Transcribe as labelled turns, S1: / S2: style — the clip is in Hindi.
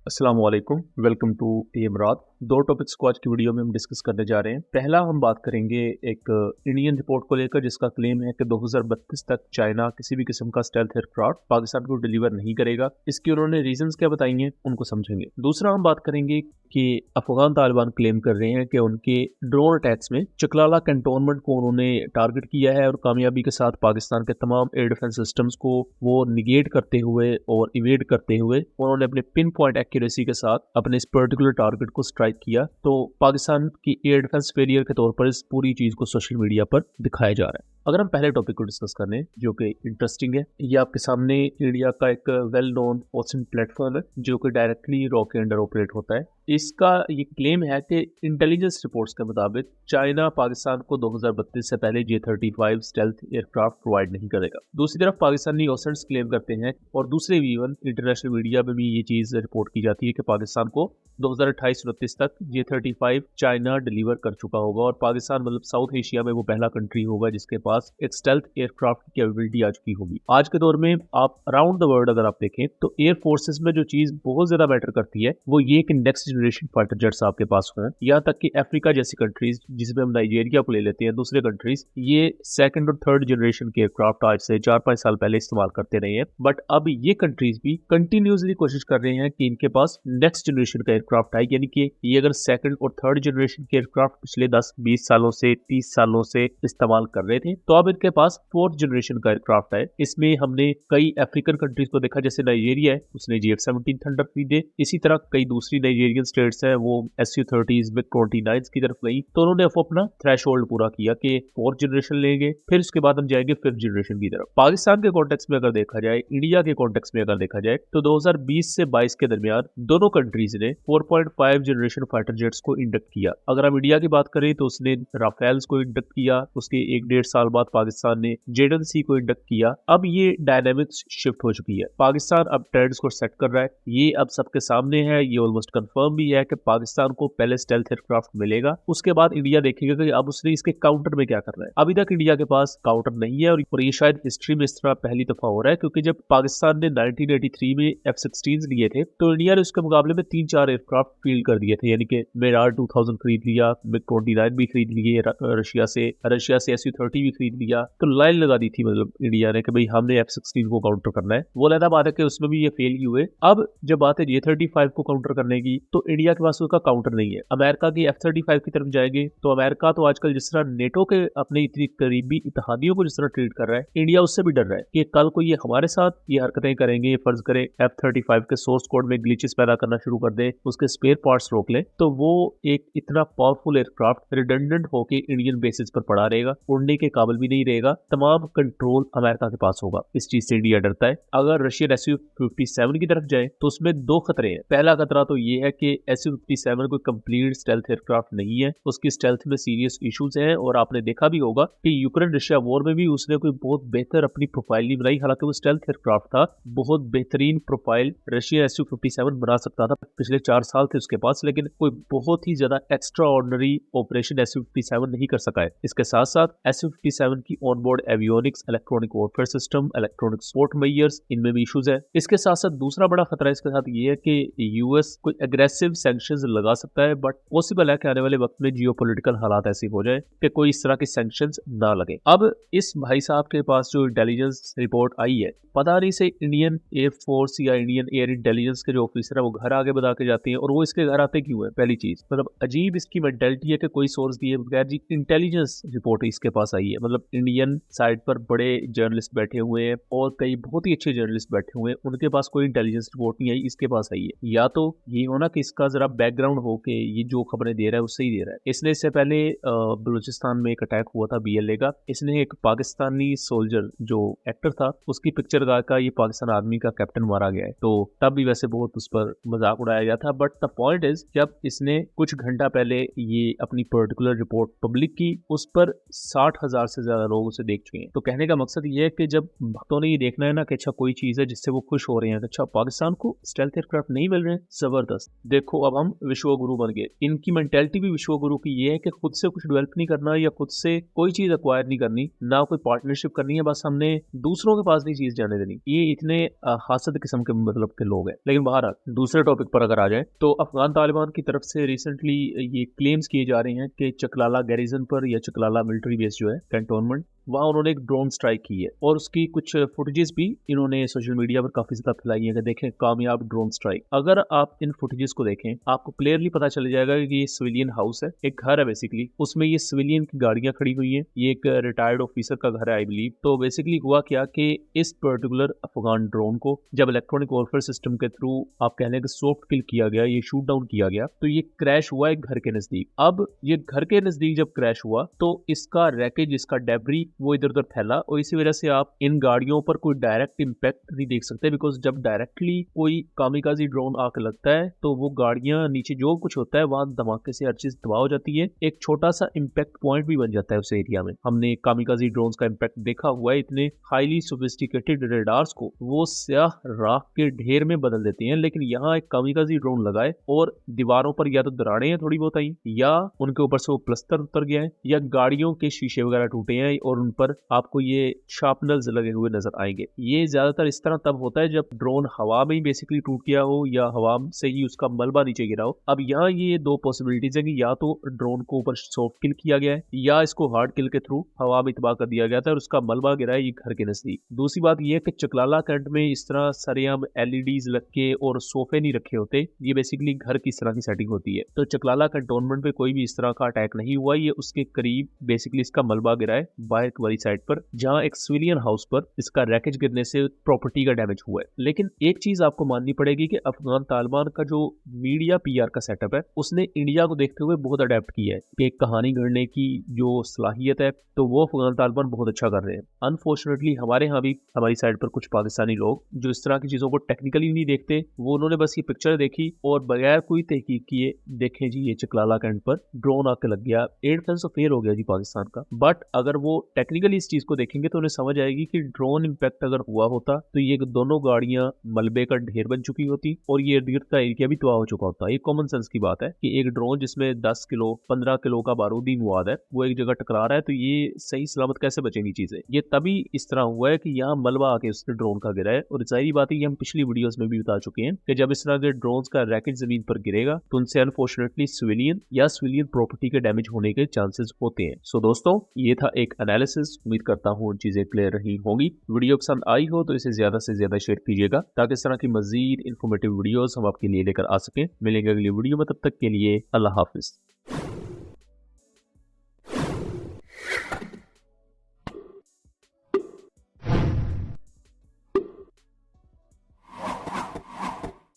S1: अस्सलाम वालेकुम, वेलकम टू इमरात। दो टॉपिक्स को आज की वीडियो में हम डिस्कस करने जा रहे हैं। पहला हम बात करेंगे एक इंडियन रिपोर्ट को लेकर जिसका क्लेम है कि 2032 तक चाइना किसी भी किस्म का स्टेल्थ एयरक्राफ्ट पाकिस्तान को डिलीवर नहीं करेगा। इसकी उन्होंने रीजंस क्या बताई हैं उनको समझेंगे। दूसरा हम बात करेंगे कि अफगान तालिबान क्लेम कर रहे हैं कि उनके ड्रोन अटैक्स में चकलाला कैंटोनमेंट को उन्होंने टारगेट किया है और कामयाबी के साथ पाकिस्तान के तमाम एयर डिफेंस सिस्टम्स को वो निगेट करते हुए और इवेड करते हुए उन्होंने अपने पिन पॉइंट एक्यूरेसी के साथ अपने इस पर्टिकुलर टारगेट को स्ट्राइक किया। तो पाकिस्तान की एयर डिफेंस फेलियर के तौर पर इस पूरी चीज को सोशल मीडिया पर दिखाया जा रहा है। अगर हम पहले टॉपिक को डिस्कस करें जो कि इंटरेस्टिंग है, ये आपके सामने इंडिया का एक वेल नोन ओशन प्लेटफॉर्म है जो कि डायरेक्टली रॉ के अंडर ऑपरेट होता है। इसका ये क्लेम है कि इंटेलिजेंस रिपोर्ट्स के मुताबिक चाइना पाकिस्तान को 2032 से पहले J-35 स्टेल्थ एयरक्राफ्ट प्रोवाइड नहीं करेगा। दूसरी तरफ पाकिस्तानी ओशंस क्लेम करते हैं और दूसरे भी इवन इंटरनेशनल मीडिया में भी ये चीज़ रिपोर्ट की जाती है कि पाकिस्तान को 2028-29 तक J-35 चाइना डिलीवर कर चुका होगा और पाकिस्तान मतलब साउथ एशिया में वो पहला कंट्री होगा जिसके पास एक स्टेल्थ एयरक्राफ्ट की कैपेबिलिटी आ चुकी होगी। आज के दौर में आप अराउंड द वर्ल्ड अगर आप देखें तो एयर फोर्सेस में जो चीज़ बहुत ज़्यादा मैटर करती है वो ये कि नेक्स्ट जनरेशन फाइटर जेट्स आपके पास हों। यहाँ तक कि अफ्रीका जैसी कंट्रीज जिसमें हम नाइजीरिया को ले लेते हैं, दूसरे कंट्रीज ये सेकंड और थर्ड जनरेशन के एयरक्राफ्ट आज से 4-5 साल पहले इस्तेमाल करते रहे हैं, बट अब ये कंट्रीज भी कंटिन्यूसली कोशिश कर रहे हैं कि इनके पास नेक्स्ट जनरेशन का एयरक्राफ्ट आए। यानी कि ये अगर सेकंड और थर्ड जनरेशन के एयरक्राफ्ट पिछले 10-20 सालों से 30 सालों से इस्तेमाल कर रहे थे, तो अब इनके पास फोर्थ जनरेशन का एयरक्राफ्ट है। इसमें हमने कई अफ्रीकन कंट्रीज को देखा, जैसे नाइजीरिया है उसने J-17 थंडर खरीदे। इसी तरह कई दूसरी नाइजीरियन स्टेट्स है वो Su-30s MiG-29 की तरफ गई, तो उन्होंने अपना थ्रेशोल्ड पूरा किया कि फोर्थ जनरेशन लेंगे, फिर उसके बाद हम जाएंगे फिफ्थ जनरेशन की तरफ। पाकिस्तान के कॉन्टेक्स्ट में अगर देखा जाए, इंडिया के कॉन्टेक्स्ट में अगर देखा जाए तो 2020 से 22 के दरमियान दोनों कंट्रीज ने 4.5 जनरेशन फाइटर जेट्स को इंडक्ट किया। अगर हम इंडिया की बात करें तो उसने राफेल्स को इंडक्ट किया, उसके 1-1.5 साल बाद पाकिस्तान ने JC को इंडक्ट किया। अब ये डायनामिक्स शिफ्ट हो चुकी है, पाकिस्तान अब ट्रेंड्स को सेट कर रहा है, ये अब सबके सामने है, ये ऑलमोस्ट कंफर्म भी है कि पाकिस्तान को पहले स्टेल्थ एयरक्राफ्ट मिलेगा, उसके बाद इंडिया देखेगा कि अब उसने इसके काउंटर में क्या करना है। अभी तक इंडिया के पास काउंटर नहीं है और ये शायद हिस्ट्री में इस तरह पहली दफा हो रहा है, क्योंकि जब पाकिस्तान ने 1983 में F-16 लिए थे तो इंडिया ने उसके मुकाबले में 3-4 एयरक्राफ्ट फील्ड कर दिए थे। यानी कि मिराज 2000 खरीद लिया, MiG-29 भी खरीद लिए रशिया से Su-30 भी खरीद लिया। तो लाइन लगा दी थी मतलब इंडिया ने कि भाई हमने F-16 को काउंटर करना है। वो लहदा बात है कि उसमें भी ये फेल ही हुए। अब जब बात है J-35 को काउंटर करने की तो इंडिया के पास उसका काउंटर नहीं है। अमेरिका की F-35 की तरफ जाएंगे तो अमेरिका तो आजकल जिस तरह नेटो के अपने इतनी करीबी इत्तेहादियों को जिस तरह ट्रीट कर रहा है, इंडिया उससे भी डर रहा है कि कल को ये हमारे साथ ये हरकतें करेंगे। फर्ज करें F-35 के सोर्स कोड में ग्लिचेस पैदा करना शुरू कर दे, उसके स्पेयर पार्ट्स रोक ले, तो वो एक इतना पावरफुल एयरक्राफ्ट रिडंडेंट होके इंडियन बेसिस पर पड़ा रहेगा, उड़ने के काबिल भी नहीं रहेगा, तमाम कंट्रोल अमेरिका के पास होगा। इस चीज से इंडिया डरता है। अगर रशियन Su-57 की तरफ जाए तो उसमें दो खतरे हैं। पहला खतरा तो ये है कि Su-57 कोई कंप्लीट स्टेल्थ एयरक्राफ्ट नहीं है, उसकी स्टेल्थ में सीरियस इश्यूज हैं और आपने देखा भी होगा कि यूक्रेन रशिया वॉर में भी उसने कोई बहुत बेहतर अपनी प्रोफाइल नहीं बनाई। हालांकि वो स्टेल्थ एयरक्राफ्ट था, बहुत बेहतरीन प्रोफाइल रशिया Su-57 बना सकता था, पिछले 4 साल थे उसके पास, लेकिन कोई बहुत ही ज्यादा एक्स्ट्रा ऑर्डिनरी ऑपरेशन Su-57 नहीं कर सका है। इसके साथ साथ Su-57 की onboard avionics, electronic warfare system, electronic support measures, इनमें भी इश्यूज है। इसके साथ साथ दूसरा बड़ा खतरा इसके साथ ये है कि यूएस कोई एग्रेसिव सैंक्शंस लगा सकता है, बट पॉसिबल है कि आने वाले वक्त में जियोपॉलिटिकल हालात ऐसे हो जाए कि कोई इस तरह के सैंक्शंस ना लगे। अब इस भाई साहब के पास जो इंटेलिजेंस रिपोर्ट आई है, पता नहीं से इंडियन एयर फोर्स या इंडियन एयर इंटेलिजेंस के जो ऑफिसर है वो घर आगे बता के जाते हैं, और वो इसके घर आते क्यों है? पहली चीज मतलब अजीब इसकी मेंटेलिटी है कि कोई सोर्स दिए बगैर जी इंटेलिजेंस रिपोर्ट इसके पास आई है। मतलब इंडियन साइड पर बड़े जर्नलिस्ट बैठे हुए हैं और कई बहुत ही अच्छे जर्नलिस्ट बैठे हुए हैं, उनके पास कोई इंटेलिजेंस रिपोर्ट नहीं आई, इसके पास आई है। या तो ये होना कि इसका जरा बैकग्राउंड हो के ये जो खबरें दे रहा है उससे ही दे रहा है। इसने इससे पहले बलूचिस्तान में एक अटैक हुआ था BLA का, इसने एक पाकिस्तानी सोल्जर जो एक्टर था उसकी पिक्चर लगा कर ये पाकिस्तान आर्मी का कैप्टन मारा गया है, तो तब भी वैसे बहुत उस पर मजाक उड़ाया गया था। बट द पॉइंट इज जब इसने कुछ घंटा पहले ये अपनी पर्टिकुलर रिपोर्ट पब्लिक की, उस पर 60,000 से ज्यादा लोग उसे देख चुके हैं। तो कहने का मकसद ये है कि जब भक्तों ने ये देखना है ना कि अच्छा कोई चीज है जिससे वो खुश हो रहे हैं, अच्छा पाकिस्तान को स्टेल्थ एयरक्राफ्ट नहीं मिल रहे हैं, जबरदस्त, देखो अब हम विश्वगुरु बन गए। इनकी मेंटेलिटी भी विश्वगुरु की ये है कि खुद से कुछ डेवलप नहीं करना या खुद से कोई चीज अक्वायर नहीं करनी, ना कोई पार्टनरशिप करनी है, बस हमने दूसरों के पास नहीं चीज जाने देनी। ये इतने हासद किस्म के मतलब के लोग हैं। लेकिन बाहर दूसरे टॉपिक पर अगर आ जाए तो अफगान तालिबान की तरफ से रिसेंटली ये क्लेम्स किए जा रहे हैं कि चकलाला गैरिजन पर या चकलाला मिलिट्री बेस जो है कैंटोनमेंट, वहां उन्होंने एक ड्रोन स्ट्राइक की है और उसकी कुछ फुटेजेस भी इन्होंने सोशल मीडिया पर काफी ज्यादा फैलाई है कि देखें कामयाब ड्रोन स्ट्राइक। अगर आप इन फुटेजेस को देखें आपको क्लियरली पता चल जाएगा कि ये सिविलियन हाउस है, एक घर है बेसिकली, उसमें ये सिविलियन की गाड़ियां खड़ी हुई हैं, ये एक रिटायर्ड ऑफिसर का घर है आई बिलीव। तो बेसिकली हुआ क्या कि इस पर्टिकुलर अफगान ड्रोन को जब इलेक्ट्रॉनिक वॉरफेयर सिस्टम के थ्रू आप कह लें कि सॉफ्ट किल किया गया, ये शूट डाउन किया गया, तो ये क्रैश हुआ एक घर के नजदीक। अब ये घर के नजदीक जब क्रैश हुआ तो इसका रैकेज, इसका डेब्री वो इधर उधर फैला और इसी वजह से आप इन गाड़ियों पर कोई डायरेक्ट इंपैक्ट नहीं देख सकते, बिकॉज जब डायरेक्टली कोई कामिकाजी ड्रोन आके लगता है तो वो गाड़ियां नीचे जो कुछ होता है वहां धमाके से हर चीज तबाह हो जाती है, एक छोटा सा इंपैक्ट पॉइंट भी बन जाता है उस एरिया में। हमने कामिकाजी ड्रोन्स का इंपैक्ट देखा हुआ है, इतने हाईली सोफिस्टिकेटेड रेडार्स को वो स्याह राख के ढेर में बदल देते हैं। लेकिन यहाँ एक कामिकाजी ड्रोन लगाए और दीवारों पर या तो दरारें हैं थोड़ी बहुत आई, या उनके ऊपर से वो प्लस्तर उतर गया है, या गाड़ियों के शीशे वगैरह टूटे हैं और उन पर आपको ये शार्पनर्स लगे हुए नजर आएंगे। ये ज्यादातर इस तरह तब होता है जब ड्रोन हवा में ही बेसिकली टूट गया हो या हवा से ही उसका मलबा नीचे गिरा हो। अब यहाँ ये दो पॉसिबिलिटीज है कि या तो ड्रोन को ऊपर सॉफ्ट किल किया गया है या इसको हार्ड किल के थ्रू हवा में तबाह कर दिया गया था और उसका मलबा गिरा है ये घर के नजदीक। दूसरी बात यह है कि चकलाला कैंट में इस तरह सरेआम एलईडीज लग के और सोफे नहीं रखे होते, ये बेसिकली घर की इस तरह की सेटिंग होती है। तो चकलाला कैंटोनमेंट पे कोई भी इस तरह का अटैक नहीं हुआ, ये उसके करीब बेसिकली इसका मलबा गिरा है बाहर वाली साइड पर, जहां एक सिविलियन हाउस पर इसका रैकेज गिरने से प्रॉपर्टी का डैमेज हुआ है। लेकिन एक चीज आपको माननी पड़ेगी कि अफगान तालिबान का जो मीडिया पीआर का सेटअप है उसने इंडिया को देखते हुए बहुत अडेप्ट किया है कि एक कहानी गढ़ने की जो सलाहियत है तो वो अफगान तालिबान बहुत अच्छा कर रहे हैं। अनफॉर्चुनेटली हमारे यहाँ भी हमारी साइड पर कुछ पाकिस्तानी लोग जो इस तरह की चीजों को टेक्निकली नहीं देखते, वो उन्होंने बस ये पिक्चर देखी और बगैर कोई तहकीक किए देखें जी ये चकलाला कैंट पर ड्रोन आके लग गया, एयर डिफेंस तो फेल हो गया जी पाकिस्तान का। बट अगर वो टेक्निकली इस चीज को देखेंगे तो उन्हें समझ आएगी कि ड्रोन इंपैक्ट अगर हुआ होता तो ये दोनों गाड़ियां मलबे का ढेर बन चुकी होती और ये इर्द गिर्द का एरिया भी तबाह हो चुका होता। ये कॉमन सेंस की बात है कि एक ड्रोन जिसमें 10 किलो 15 किलो का बारूदी मवाद है वो एक जगह टकरा रहा है तो ये सही सलामत कैसे बचेंगी चीजें। ये तभी इस तरह हुआ है कि यहाँ मलबा आके उसने ड्रोन का गिरा है। और जाहिर बात है ये हम पिछली वीडियोस में भी बता चुके हैं कि जब इस तरह के ड्रोन्स का रैकेट जमीन पर गिरेगा तो उनसे अनफॉर्चुनेटली सिविलियन या सिविलियन प्रॉपर्टी के डैमेज होने के चांसेस होते हैं। सो दोस्तों ये था एक एनालिसिस, उम्मीद करता हूँ चीजें क्लियर रही होंगी। वीडियो पसंद आई हो तो इसे ज्यादा से ज्यादा शेयर कीजिएगा ताकि इस तरह की मजीद इन्फॉर्मेटिव वीडियोस हम आपके लिए लेकर आ सकें। मिलेंगे अगली वीडियो में, तब तक के लिए अल्लाह हाफिज।